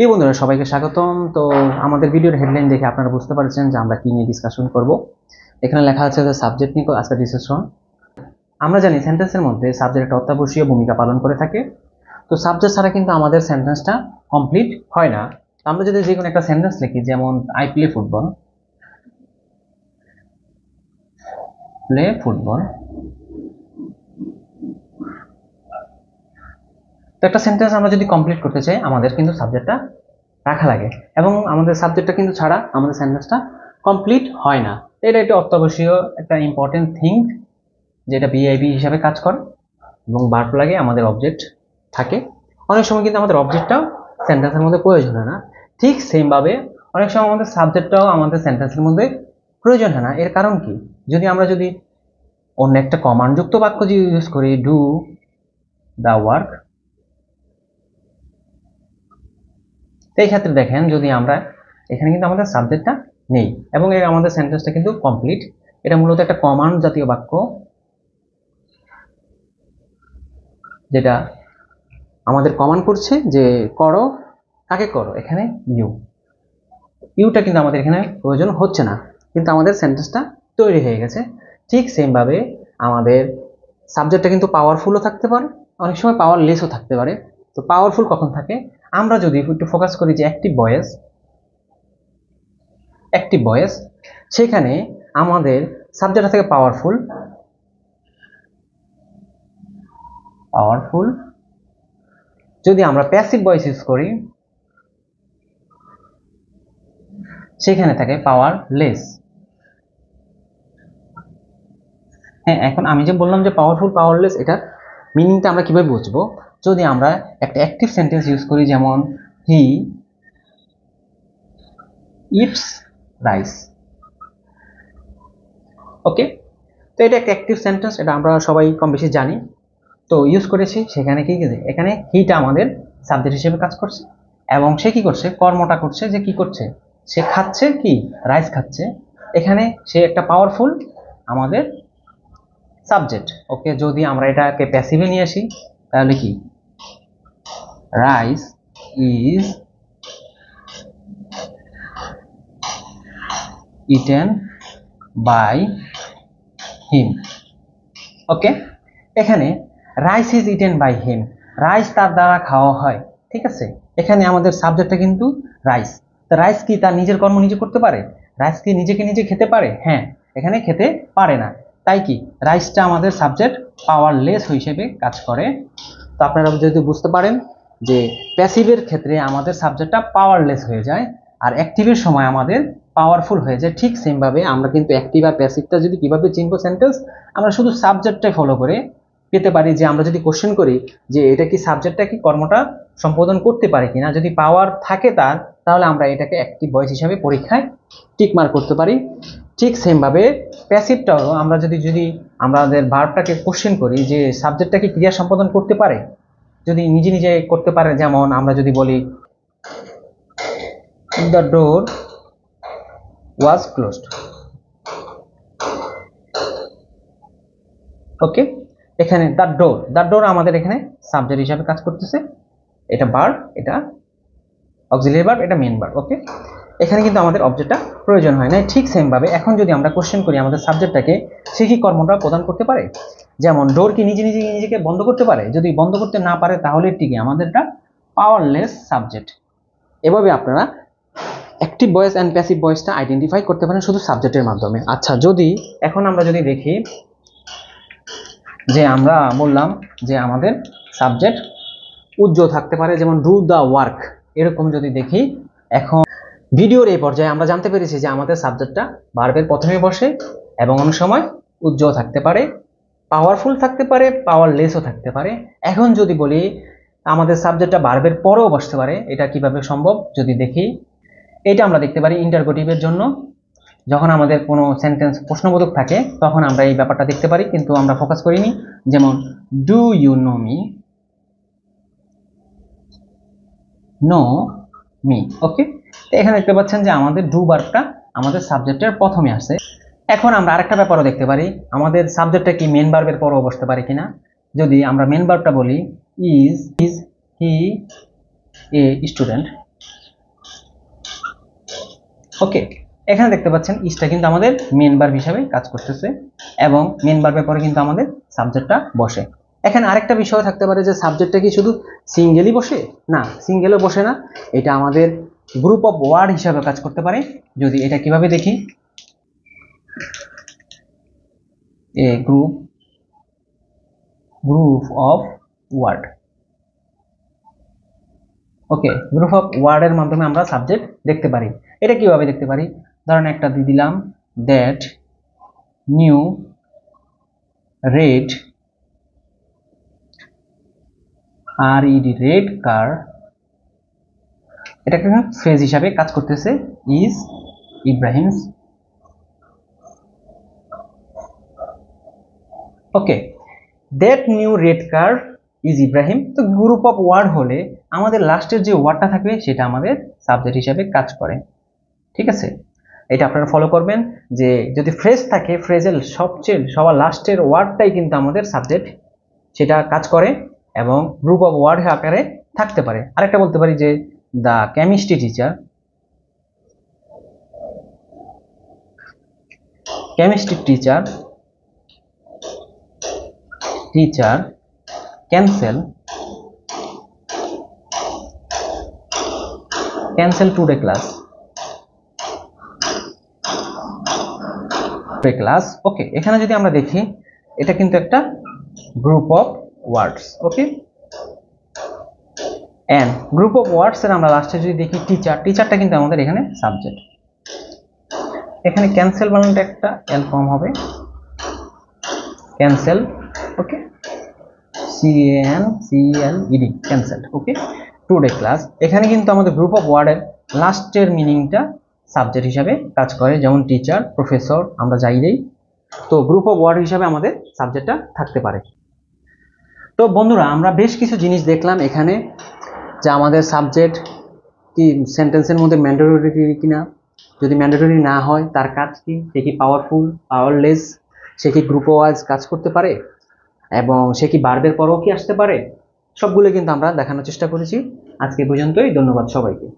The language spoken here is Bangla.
এই বন্ধুরা সবাইকে স্বাগতম। তো আমাদের ভিডিওর হেডলাইন দেখে আপনারা বুঝতে পারছেন যে আমরা কি নিয়ে ডিসকাশন করব। এখানে লেখা আছে যে সাবজেক্ট নিয়ে আজকে ডিসকাশন। আমরা জানি সেন্টেন্সের মধ্যে সাবজেক্ট একটা অত্যাবশ্যকীয় ভূমিকা পালন করে থাকে। তো সাবজেক্ট ছাড়া কিন্তু আমাদের সেন্টেন্সটা কমপ্লিট হয় না। আমরা যদি যে কোনো একটা সেন্টেন্স লিখি, যেমন আই প্লে ফুটবল, তো একটা সেন্টেন্স আমরা যদি কমপ্লিট করতে চাই আমাদের কিন্তু সাবজেক্টটা রাখা লাগে, এবং আমাদের সাবজেক্টটা কিন্তু ছাড়া আমাদের সেন্টেন্সটা কমপ্লিট হয় না। এটা একটা অত্যাবশ্যকীয় একটা ইম্পর্টেন্ট থিং, যেটা ভিআইবি হিসাবে কাজ করে, এবং ভার্ব লাগে, আমাদের অবজেক্ট থাকে। অনেক সময় কিন্তু আমাদের অবজেক্টটাও সেন্টেন্সের মধ্যে প্রয়োজন হয় না। ঠিক সেম ভাবে অনেক সময় আমাদের সাবজেক্টটাও আমাদের সেন্টেন্সের মধ্যে প্রয়োজন হয় না। এর কারণ কি? আমরা যদি অন্য একটা কমান্ডযুক্ত বাক্য যদি ইউজ করি, ডু দ্য ওয়ার্ক, এই ক্ষেত্রে দেখেন যদি আমরা এখানে কিন্তু আমাদের সাবজেক্টটা নেই, এবং আমাদের সেন্টেন্সটা কিন্তু কমপ্লিট। এটা মূলত একটা কমান্ড জাতীয় বাক্য, যেটা আমাদের কমান্ড করছে যে করো, কাকে করো, এখানে ইউটা কিন্তু আমাদের এখানে প্রয়োজন হচ্ছে না, কিন্তু আমাদের সেন্টেন্সটা তৈরি হয়ে গেছে। ঠিক সেম ভাবে আমাদের সাবজেক্টটা কিন্তু পাওয়ারফুলও থাকতে পারে, অনেক সময় পাওয়ারলেসও থাকতে পারে। তো পাওয়ারফুল কখন থাকে? আমরা যদি একটু ফোকাস করি যে অ্যাক্টিভ ভয়েস, সেখানে আমাদের সাবজেক্টটা থাকে পাওয়ারফুল। যদি আমরা প্যাসিভ ভয়েস ইউজ করি, সেখানে থাকে পাওয়ারলেস। হ্যাঁ, এখন আমি যে বললাম যে পাওয়ারফুল পাওয়ারলেস, এটা মিনিংটা আমরা কিভাবে বুঝবো? যদি আমরা একটা অ্যাক্টিভ সেন্টেন্স ইউজ করি, যেমন হি ইটস রাইস। ওকে, তো এটা একটা অ্যাক্টিভ সেন্টেন্স, এটা আমরা সবাই কম বেশি জানি। তো ইউজ করেছি, সেখানে কি এখানে হিটা আমাদের সাবজেক্ট হিসেবে কাজ করছে, এবং সে কি করছে, কর্মটা করছে, যে কি করছে, সে খাচ্ছে, কি রাইস খাচ্ছে। এখানে সে একটা পাওয়ারফুল আমাদের সাবজেক্ট। ওকে, যদি আমরা এটাকে প্যাসিভে নিয়ে আসি, তাহলে কি, rice is eaten by him. Okay, এখানে rice is eaten by him, rice তার দ্বারা খাওয়া হয়। ঠিক আছে, এখানে আমাদের সাবজেক্টটা কিন্তু রাইস। তো রাইস কি তার নিজের কর্ম নিজে করতে পারে? রাইস কি নিজেকে নিজে খেতে পারে? হ্যাঁ, এখানে খেতে পারে না। তাই কি রাইসটা আমাদের সাবজেক্ট পাওয়ারলেস হিসেবে কাজ করে। তো আপনারা যদি বুঝতে পারেন যে প্যাসিভের ক্ষেত্রে আমাদের সাবজেক্টটা পাওয়ারলেস হয়ে যায়, আর অ্যাক্টিভের সময় আমাদের পাওয়ারফুল হয়ে যায়। ঠিক সেম ভাবে আমরা কিন্তু অ্যাক্টিভ আর প্যাসিভটা যদি কিভাবে চিনবো সেন্টেন্স, আমরা শুধু সাবজেক্টটাই ফলো করে পেতে পারি। যে আমরা যদি কোশ্চেন করি যে এটা কি সাবজেক্টটা কি কর্মটা সম্পাদন করতে পারে কিনা, যদি পাওয়ার থাকে তার, তাহলে আমরা এটাকে অ্যাক্টিভ ভয়েস হিসাবে পরীক্ষায় টিক মার্ক করতে পারি। ঠিক সেম ভাবে প্যাসিভটাও আমরা যদি আমাদের ভার্বটাকে কোশ্চেন করি যে সাবজেক্টটা কি ক্রিয়া সম্পাদন করতে পারে, যদি নিজে নিজে করতে পারে, যেমন আমরা যদি বলি দ্য ডোর ওয়াজ ক্লোজড। ওকে, এখানে দ্য ডোর আমাদের এখানে সাবজেক্ট হিসাবে কাজ করতেছে, এটা ভার্ব, এটা অক্সিলিয়ারি ভার্ব, এটা মেইন ভার্ব। ওকে, এখানে কিন্তু আমাদের অবজেক্টটা প্রয়োজন হয় না। ঠিক সেম ভাবে এখন যদি আমরা কোশ্চেন করি আমাদের সাবজেক্টটাকে, সে কি কর্মটা প্রদান করতে পারে, যেমন ডোর কি নিজেকে বন্ধ করতে পারে, যদি বন্ধ করতে না পারে তাহলে ঠিকই আমাদেরটা পাওয়ারলেস সাবজেক্ট। এভাবে আপনারা অ্যাক্টিভ ভয়েস অ্যান্ড প্যাসিভ ভয়েসটা আইডেন্টিফাই করতে পারেন শুধু সাবজেক্টের মাধ্যমে। আচ্ছা, এখন আমরা যদি দেখি যে আমরা বললাম যে আমাদের সাবজেক্ট উজ্জ্বল থাকতে পারে, যেমন ডু দ্য ওয়ার্ক, এরকম যদি দেখি। এখন ভিডিওর এই পর্যায়ে আমরা জানতে পেরেছি যে আমাদের সাবজেক্টটা ভার্বের প্রথমে বসে, এবং অনেক সময় উজ্জ্বল থাকতে পারে, পাওয়ারফুল থাকতে পারে, পাওয়ারলেসও থাকতে পারে। এখন যদি বলি আমাদের সাবজেক্টটা ভার্বের পরেও বসতে পারে, এটা কিভাবে সম্ভব যদি দেখি, এটা আমরা দেখতে পারি ইন্টারোগেটিভের জন্য। যখন আমাদের কোনো সেন্টেন্স প্রশ্নবোধক থাকে তখন আমরা এই ব্যাপারটা দেখতে পারি, কিন্তু আমরা ফোকাস করিনি। যেমন ডু ইউ নো মি। ওকে, এখানে দেখতে পাচ্ছেন যে আমাদের ডু ভার্বটা আমাদের সাবজেক্টের প্রথমে আসে। এখন আমরা আরেকটা ব্যাপারও দেখতে পারি, আমাদের সাবজেক্টটা কি মেন ভার্বের পরেও বসতে পারে কিনা। যদি আমরা মেন ভার্বটা বলি ইজ হি এ স্টুডেন্ট, ওকে, এখানে দেখতে পাচ্ছেন ইজটা কিন্তু আমাদের মেন ভার্ব হিসাবে কাজ করতেছে এবং মেন ভার্বের পরে কিন্তু আমাদের সাবজেক্টটা বসে। এখানে আরেকটা বিষয় থাকতে পারে যে সাবজেক্টটা কি শুধু সিঙ্গেলই বসে? না, সিঙ্গেলও বসে না, এটা আমাদের গ্রুপ অফ ওয়ার্ড হিসাবে কাজ করতে পারে। যদি এটা কিভাবে দেখি, a group of word. Okay, group of ওয়ার্ডের মাধ্যমে আমরা সাবজেক্ট দেখতে পারি। এটা কিভাবে দেখতে পারি? ধরেন একটা দিয়ে দিলাম, that new red red car, এটা কিন্তু ফ্রেজ হিসাবে কাজ করতেছে, is Ibrahim's. Okay, that new red car is Ibrahim. তো গ্রুপ অফ ওয়ার্ড হলে আমাদের লাস্টের যে ওয়ার্ডটা থাকবে সেটা আমাদের সাবজেক্ট হিসাবে কাজ করে। ঠিক আছে, এটা আপনারা ফলো করবেন যে যদি ফ্রেজ থাকে, ফ্রেজের সবার লাস্টের ওয়ার্ডটাই কিন্তু আমাদের সাবজেক্ট, সেটা কাজ করে এবং গ্রুপ অফ ওয়ার্ড আকারে থাকতে পারে। আরেকটা বলতে পারি যে the chemistry teacher cancel today class. Okay, এখানে যদি আমরা দেখি এটা কিন্তু একটা group of words. Okay, and group of words এর আমরা লাস্টে যদি দেখি টিচারটা কিন্তু আমাদের এখানে সাবজেক্ট। এখানে ক্যান্সেল বানানটা একটা এল ফর্ম হবে, ক্যান্সেল। ওকে, CANCLED, ক্যান্সেল। ওকে, টুডে ক্লাস, এখানে কিন্তু আমাদের গ্রুপ অফ ওয়ার্ডের লাস্টের মিনিংটা সাবজেক্ট হিসাবে কাজ করে, যেমন টিচার, প্রফেসর, আমরা যাই দেই। তো গ্রুপ অফ ওয়ার্ড হিসাবে আমাদের সাবজেক্টটা থাকতে পারে। তো বন্ধুরা, আমরা বেশ কিছু জিনিস দেখলাম এখানে, যে আমাদের সাবজেক্ট কি সেন্টেন্সের মধ্যে ম্যান্ডেটরি কিনা, যদি ম্যান্ডেটরি না হয় তার কাজ কি, সে কি পাওয়ারফুল, পাওয়ারলেস, সে কি গ্রুপ ওয়াইজ কাজ করতে পারে এবং সে কি ভার্বের পরেও কি আসতে পারে, সবগুলো কিন্তু আমরা দেখানোর চেষ্টা করেছি। আজকে পর্যন্তই, ধন্যবাদ সবাইকে।